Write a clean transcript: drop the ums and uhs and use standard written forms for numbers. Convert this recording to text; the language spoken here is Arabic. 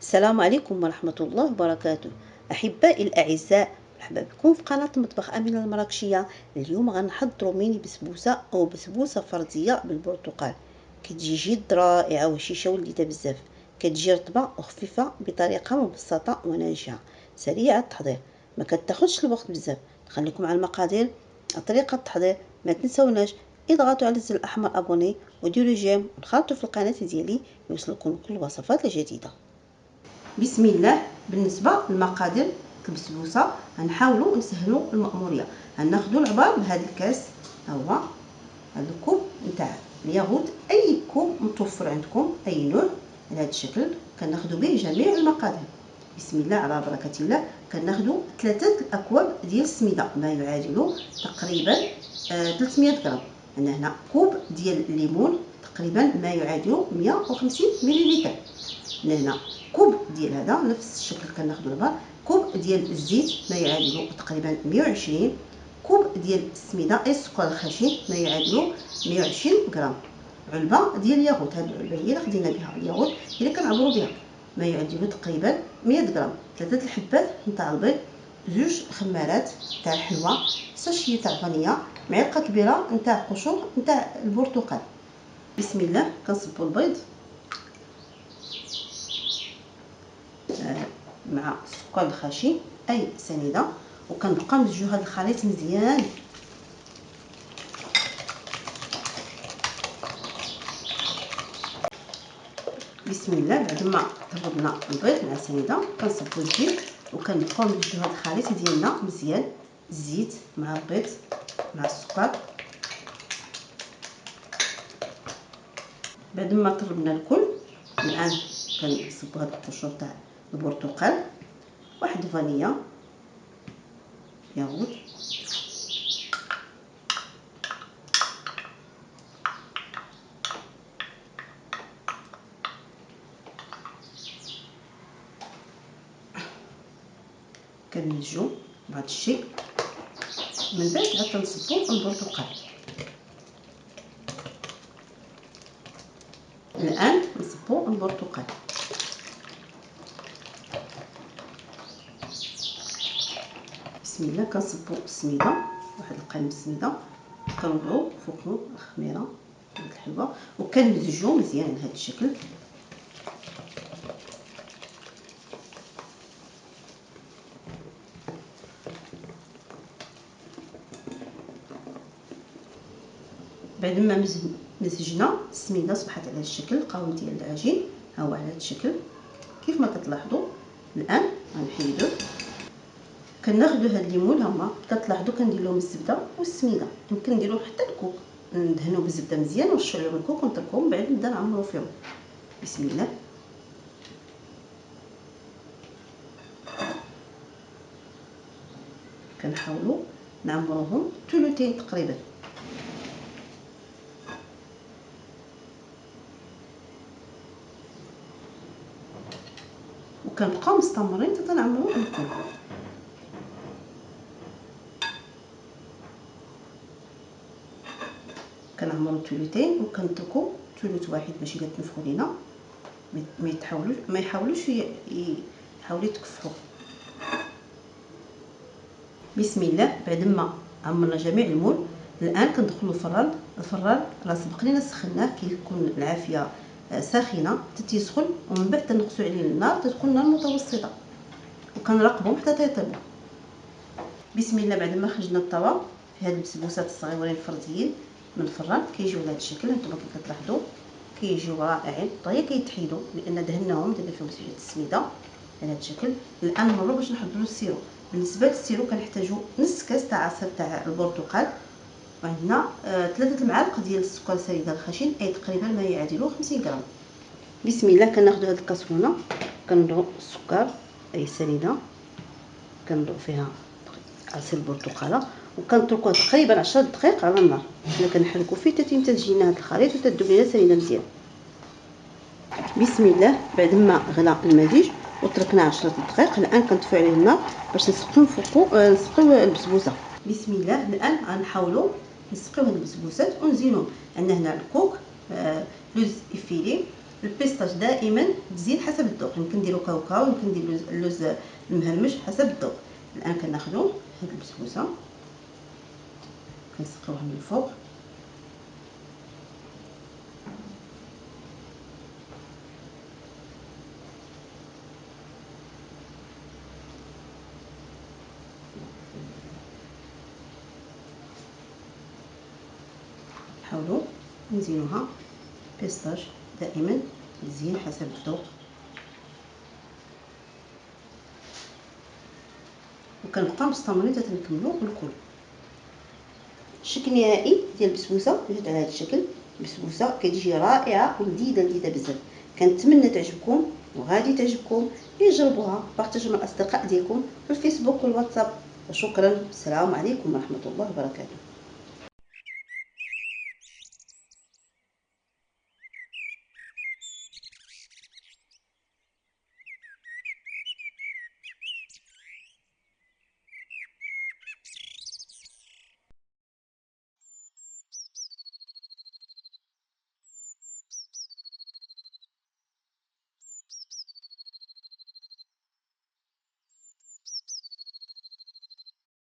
السلام عليكم ورحمة الله وبركاته. أحبائي الأعزاء، مرحبا بكم في قناة مطبخ أمينة المراكشية. اليوم غنحضروا ميني بسبوسة أو بسبوسة فردية بالبرتقال. كتجي جد رائعة وهشيشة ولذيذة بزاف. كتجي رطبة وخفيفة بطريقة مبسطة وناجحة سريعة التحضير، ما كتاخدش الوقت بزاف. نخليكم على المقادير طريقة التحضير. ما تنسوناش اضغطوا على الزر الأحمر أبوني وديروا جيم وتخرجوا في القناة ديالي يوصلكم كل الوصفات الجديدة. بسم الله. بالنسبه للمقادير البسبوسه غنحاولوا نسهلوا المأموريه. غناخذوا العبار بهذا الكاس، ها هو هذا الكوب نتاع الياغوت، اي كوب متوفر عندكم اي نوع على هذا الشكل كناخذوا به جميع المقادير. بسم الله على بركه الله. كناخذوا 3 اكواب ديال السميده ما يعادل تقريبا 300 غرام. عندنا هنا كوب ديال الليمون تقريبا ما يعادل 150 ملل. هنا كوب ديال هذا نفس الشكل كناخذوا البار، كوب ديال الزيت ما يعادل تقريبا 120، كوب ديال السميده اي السكر الخشن ما يعادل 120 غرام، علبه ديال الياغوت. هذه العلبه هي اللي خدينا بها الياغوت اللي كنعبروا بها ما يعادل تقريبا 100 غرام، 3 الحبات نتاع البيض، 2 خمارات تاع الحلوى، ساشيه تاع فانيلا، معلقه كبيره نتاع قشور نتاع البرتقال. بسم الله. كنصبوا البيض مع السكر الخشن اي سنيده وكنبقى نمزجو هذا الخليط مزيان. بسم الله. بعد ما طربنا البيض مع السنيده كنصبوا الزيت وكنبقاو نمزجو هذا الخليط ديالنا مزيان، الزيت مع البيض مع السكر. بعد ما طربنا الكل الان كنصبوا هاد القشور تاع البرتقال، واحد فانيلا، ياغوت، كنمزجو بهذا الشيء. من بعد عاد كنصبوا البرتقال. الان نصبوا البرتقال. بسم الله. كنصبوا السميده، واحد القالب السميده كنوضعوا فوقو الخميره ديال الحلوى وكنمزجو مزيان بهذا الشكل. بعد ما مزجنا السميده صبحت على هذا الشكل، القوام ديال العجين ها هو على هذا الشكل كيف ما كتلاحظوا. الان غنحيدوه. كناخذوا هاد الليمون، ها هما كتلاحظوا كندير لهم الزبده والسميده، يمكن نديرو حتى الكوك، ندهنوا بالزبده مزيان ونرشوا عليهم الكوك ونتركوهم، بعد نبدا نعمرو فيهم. بسم الله. كنحاولوا نعمروهم ثلثين تقريبا. وكنبقاو مستمرين حتى نعمروا الكل. كنعمروا ثلثين وكنتركوا ثلث واحد باش الا تنفخوا لينا ما يحاولوش يحاولوا يتكفحوا. بسم الله. بعد ما عمرنا جميع المول الان كندخلوا الفران. الفران راه سبق لينا سخناه، كيكون العافيه ساخنه حتى تيسخن، ومن بعد تنقصوا عليه النار تكون النار متوسطه وكنراقبهم حتى تيطيبوا. بسم الله. بعد ما خرجنا الطوا في هاد البسبوسات الصغيورين الفرديين من الفران كيجيو لهذا الشكل، هانتوما كيف كتلاحظوا كيجيو رائعين. طيب كيتحيدوا لان دهناهم درنا فيهم شويه السميده على هذا الشكل. الان نمروا باش نحضروا السيرو. بالنسبه للسيرو كنحتاجوا نص كاس تاع عصير تاع البرتقال، وعندنا 3 المعالق ديال السكر سنيده الخشن اي تقريبا ما يعادل 50 غرام. بسم الله. كناخذوا هذه الكاسرونه كنضعوا السكر اي سنيده، كنضعوا فيها عصير البرتقاله وكنتركوه تقريبا 10 دقائق على النار. حنا كنحركوا فيه حتى تنتج لنا هذا الخليط وتذوب لنا سنيده مزيان. بسم الله. بعد ما غلى المزيج وتركناه 10 دقائق الان كنطفيو عليه النار باش نسقيو فوقو نسقيو البسبوسه. بسم الله. الان غنحاولوا نسقيو هاد البسبوسات ونزينوهم. عندنا هنا الكوك لوز افيلي البيستاش دائما تزيد حسب الذوق، يمكن نديرو كاوكاو، يمكن نديرو اللوز المهرمش حسب الذوق. الان كناخذوا هاد البسبوسه كنسقيوها من الفوق، نحاولوا نزينوها. بيستاش دائما تزيين حسب الذوق، وكنبقاو مستمرين حتى نكملوا الكل. الشكل النهائي ديال البسبوسه جات على هذا الشكل. البسبوسه كتجي رائعه ولذيذه لذيذه بزاف. كنتمنى تعجبكم وغادي تعجبكم. جربوها، بارطاجوا مع الاصدقاء ديالكم في الفيسبوك والواتساب. وشكرا، السلام عليكم ورحمه الله وبركاته.